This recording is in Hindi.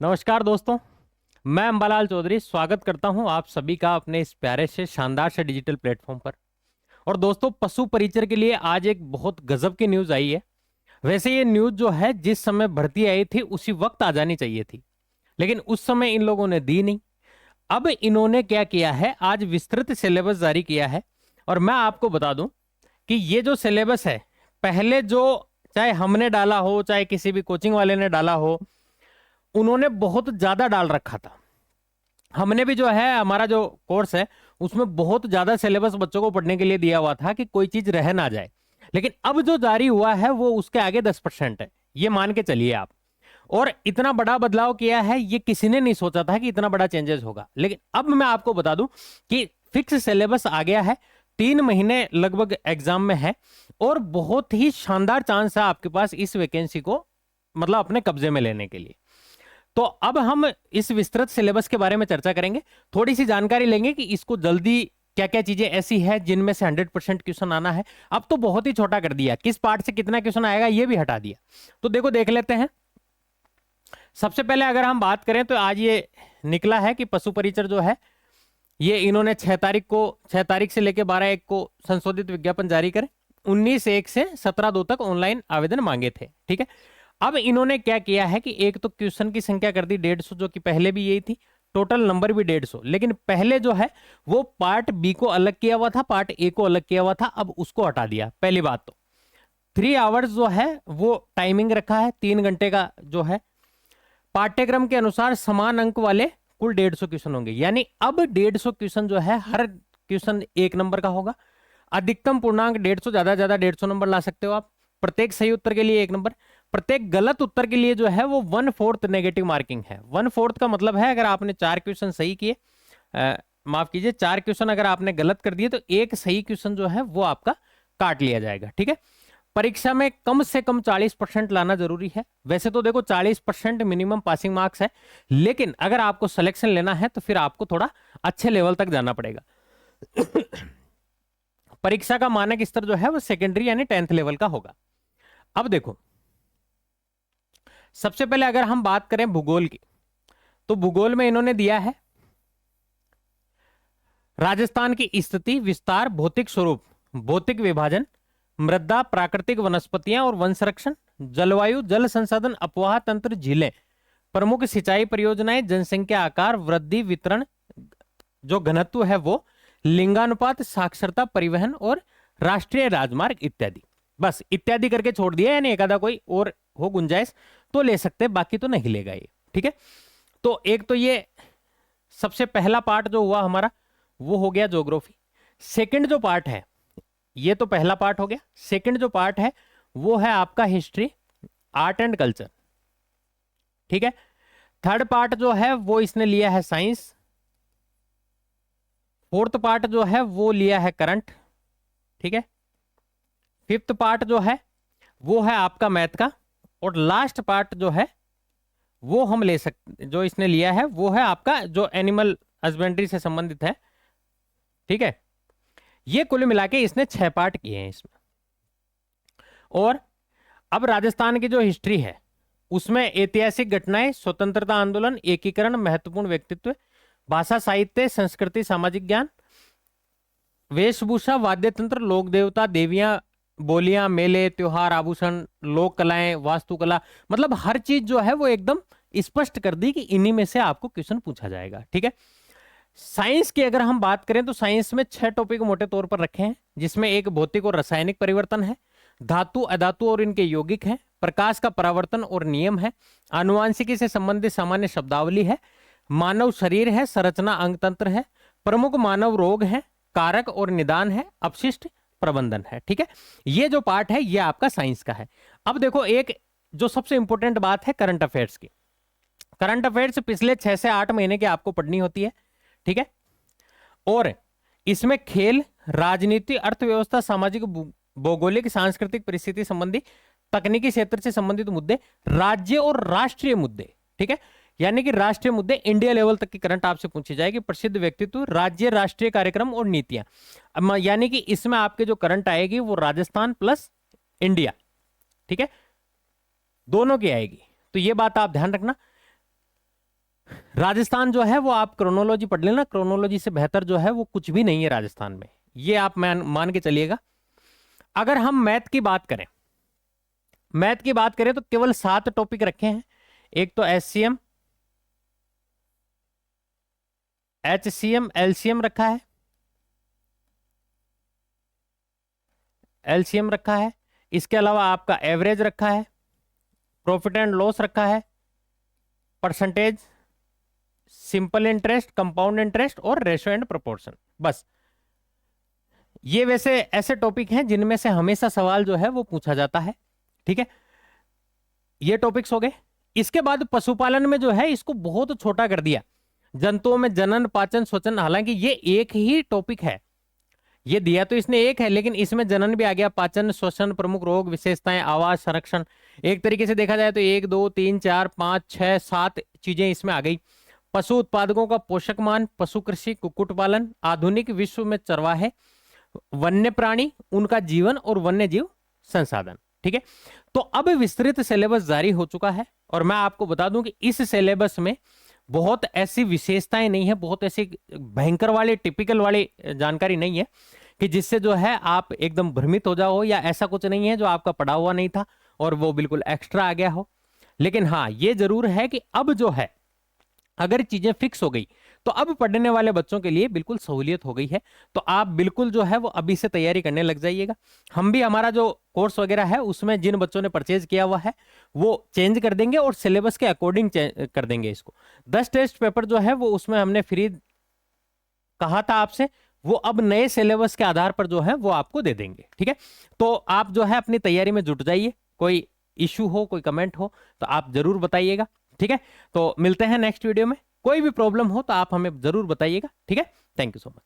नमस्कार दोस्तों, मैं अंबालाल चौधरी स्वागत करता हूं आप सभी का अपने इस प्यारे से शानदार से डिजिटल प्लेटफॉर्म पर। और दोस्तों, पशु परिचर के लिए आज एक बहुत गजब की न्यूज आई है। वैसे ये न्यूज जो है जिस समय भर्ती आई थी उसी वक्त आ जानी चाहिए थी, लेकिन उस समय इन लोगों ने दी नहीं। अब इन्होंने क्या किया है, आज विस्तृत सिलेबस जारी किया है। और मैं आपको बता दूं कि ये जो सिलेबस है, पहले जो चाहे हमने डाला हो चाहे किसी भी कोचिंग वाले ने डाला हो, उन्होंने बहुत ज्यादा डाल रखा था। हमने भी जो है हमारा जो कोर्स है उसमें बहुत ज्यादा सिलेबस बच्चों को पढ़ने के लिए दिया हुआ था कि कोई चीज रह ना जाए। लेकिन अब जो जारी हुआ है वो उसके आगे 10% है, ये मान के चलिए आप। और इतना बड़ा बदलाव किया है, ये किसी ने नहीं सोचा था कि इतना बड़ा चेंजेस होगा। लेकिन अब मैं आपको बता दूं कि फिक्स सिलेबस आ गया है, 3 महीने लगभग एग्जाम में है, और बहुत ही शानदार चांस है आपके पास इस वैकेंसी को मतलब अपने कब्जे में लेने के लिए। तो अब हम इस विस्तृत सिलेबस के बारे में चर्चा करेंगे, थोड़ी सी जानकारी लेंगे कि इसको जल्दी क्या क्या चीजें ऐसी है जिनमें से 100% क्वेश्चन आना है। अब तो बहुत ही छोटा कर दिया, किस पार्ट से कितना क्वेश्चन आएगा ये भी हटा दिया। तो देखो, देख लेते हैं। सबसे पहले अगर हम बात करें तो आज ये निकला है कि पशु परिचर जो है ये इन्होंने 6 तारीख से लेकर 12/1 को संशोधित विज्ञापन जारी करे। 19/1 से 17/2 तक ऑनलाइन आवेदन मांगे थे। ठीक है, अब इन्होंने क्या किया है कि एक तो क्वेश्चन की संख्या कर दी 150, जो कि पहले भी यही थी। टोटल नंबर भी 150, लेकिन पहले जो है वो पार्ट बी को अलग किया हुआ था, पार्ट ए को अलग किया हुआ था, अब उसको हटा दिया। पहली बात तो 3 आवर्स जो है वो टाइमिंग रखा है, 3 घंटे का जो है। पाठ्यक्रम के अनुसार समान अंक वाले कुल 150 क्वेश्चन होंगे, यानी अब 150 क्वेश्चन जो है हर क्वेश्चन 1 नंबर का होगा। अधिकतम पूर्णांक 150, ज्यादा 150 नंबर ला सकते हो आप। प्रत्येक सही उत्तर के लिए 1 नंबर, प्रत्येक गलत उत्तर के लिए जो है वो 1/4 नेगेटिव मार्किंग है। 1/4 का मतलब है अगर आपने 4 क्वेश्चन सही किए, माफ कीजिए 4 क्वेश्चन अगर आपने गलत कर दिए तो एक सही क्वेश्चन जो है वो आपका काट लिया जाएगा। ठीक है, परीक्षा में कम से कम 40% लाना जरूरी है। वैसे तो देखो 40% मिनिमम पासिंग मार्क्स है, लेकिन अगर आपको सिलेक्शन लेना है तो फिर आपको थोड़ा अच्छे लेवल तक जाना पड़ेगा। परीक्षा का मानक स्तर जो है वो सेकेंडरी यानी 10th लेवल का होगा। अब देखो, सबसे पहले अगर हम बात करें भूगोल की, तो भूगोल में इन्होंने दिया है राजस्थान की स्थिति, विस्तार, भौतिक स्वरूप, भौतिक विभाजन, मृदा, प्राकृतिक वनस्पतियां और वन संरक्षण, जलवायु, जल संसाधन, अपवाह तंत्र, झीलें, प्रमुख सिंचाई परियोजनाएं, जनसंख्या आकार, वृद्धि, वितरण, जो घनत्व है वो, लिंगानुपात, साक्षरता, परिवहन और राष्ट्रीय राजमार्ग इत्यादि। बस इत्यादि करके छोड़ दिया, यानी एक आधा कोई और हो गुंजाइश तो ले सकते, बाकी तो नहीं लेगा ये। ठीक है, तो एक तो ये सबसे पहला पार्ट जो हुआ हमारा वो हो गया ज्योग्राफी। सेकंड जो पार्ट है, ये तो पहला पार्ट हो गया। सेकंड जो पार्ट है वो है आपका हिस्ट्री, आर्ट एंड कल्चर। ठीक है, थर्ड पार्ट जो है वो इसने लिया है साइंस। फोर्थ पार्ट जो है वो लिया है करंट। ठीक है, फिफ्थ पार्ट जो है वो है आपका मैथ का, और लास्ट पार्ट जो है वो हम ले सकते, जो इसने लिया है वो है आपका जो एनिमल हस्बेंड्री से संबंधित है। ठीक है, ये कुल मिला के इसने 6 पार्ट किए हैं इसमें। और अब राजस्थान की जो हिस्ट्री है उसमें ऐतिहासिक घटनाएं, स्वतंत्रता आंदोलन, एकीकरण, महत्वपूर्ण व्यक्तित्व, भाषा, साहित्य, संस्कृति, सामाजिक ज्ञान, वेशभूषा, वाद्य तंत्र, लोक देवता, देवियां, बोलियां, मेले, त्योहार, आभूषण, लोक कलाएं, वास्तुकला, मतलब हर चीज जो है वो एकदम स्पष्ट कर दी कि इन्हीं में से आपको क्वेश्चन पूछा जाएगा। ठीक है, साइंस की अगर हम बात करें तो साइंस में 6 टॉपिक मोटे तौर पर रखे हैं, जिसमें एक भौतिक और रासायनिक परिवर्तन है, धातु, अधातु और इनके यौगिक हैं, प्रकाश का परावर्तन और नियम है, आनुवांशिकी से संबंधित सामान्य शब्दावली है, मानव शरीर है, संरचना, अंग तंत्र है, प्रमुख मानव रोग है, कारक और निदान है, अपशिष्ट प्रबंधन है। ठीक है, ये जो पार्ट है ये आपका साइंस का है। अब देखो, एक जो सबसे इंपॉर्टेंट बात है करंट अफेयर्स की। करंट अफेयर्स पिछले 6 से 8 महीने की आपको पढ़नी होती है। ठीक है, और इसमें खेल, राजनीति, अर्थव्यवस्था, सामाजिक, भौगोलिक, सांस्कृतिक परिस्थिति संबंधी, तकनीकी क्षेत्र से संबंधित मुद्दे, राज्य और राष्ट्रीय मुद्दे। ठीक है, यानी कि राष्ट्रीय मुद्दे इंडिया लेवल तक की करंट आपसे पूछी जाएगी, प्रसिद्ध व्यक्तित्व, राज्य राष्ट्रीय कार्यक्रम और नीतियां। यानी कि इसमें आपके जो करंट आएगी वो राजस्थान प्लस इंडिया, ठीक है, दोनों की आएगी। तो ये बात आप ध्यान रखना। राजस्थान जो है वो आप क्रोनोलॉजी पढ़ लेना, क्रोनोलॉजी से बेहतर जो है वो कुछ भी नहीं है राजस्थान में, ये आप मान के चलिएगा। अगर हम मैथ की बात करें, मैथ की बात करें तो केवल 7 टॉपिक रखे हैं। एक तो एचसीएम, एचसीएम, एलसीएम रखा है, एलसीएम रखा है, इसके अलावा आपका एवरेज रखा है, प्रॉफिट एंड लॉस रखा है, percentage, simple interest, compound interest और रेशो एंड प्रोपोर्शन। बस ये वैसे ऐसे टॉपिक हैं जिनमें से हमेशा सवाल जो है वो पूछा जाता है, ठीक है। ये टॉपिक्स हो गए। इसके बाद पशुपालन में जो है इसको बहुत छोटा कर दिया, जंतुओं में जनन, पाचन, स्वचन, हालांकि ये एक ही टॉपिक है, ये दिया तो इसने एक है, लेकिन इसमें जनन भी आ गया, पाचन, श्वसन, प्रमुख रोग, विशेषताएं, आवास, संरक्षण। एक तरीके से देखा जाए तो 1 2 3 4 5 6 7 चीजें इसमें आ गई। पशु उत्पादकों का पोषक मान, पशु कृषि, कुक्कुट पालन, आधुनिक विश्व में चरवाहे, वन्य प्राणी, उनका जीवन और वन्य जीव संसाधन, ठीक है। तो अब विस्तृत सिलेबस जारी हो चुका है, और मैं आपको बता दूं कि इस सिलेबस में बहुत ऐसी विशेषताएं नहीं है, बहुत ऐसी भयंकर वाली टिपिकल वाली जानकारी नहीं है कि जिससे जो है आप एकदम भ्रमित हो जाओ, या ऐसा कुछ नहीं है जो आपका पढ़ा हुआ नहीं था और वो बिल्कुल एक्स्ट्रा आ गया हो। लेकिन हाँ, ये जरूर है कि अब जो है अगर चीजें फिक्स हो गई तो अब पढ़ने वाले बच्चों के लिए बिल्कुल सहूलियत हो गई है। तो आप बिल्कुल जो है वो अभी से तैयारी करने लग जाइएगा। हम भी हमारा जो कोर्स वगैरह है उसमें जिन बच्चों ने परचेज किया हुआ है वो चेंज कर देंगे और सिलेबस के अकॉर्डिंग कर देंगे इसको। 10 टेस्ट पेपर जो है वो उसमें हमने फ्री कहा था आपसे, वो अब नए सिलेबस के आधार पर जो है वो आपको दे देंगे, ठीक है। तो आप जो है अपनी तैयारी में जुट जाइए। कोई इशू हो, कोई कमेंट हो तो आप जरूर बताइएगा, ठीक है। तो मिलते हैं नेक्स्ट वीडियो में। कोई भी प्रॉब्लम हो तो आप हमें जरूर बताइएगा, ठीक है। Thank you so much.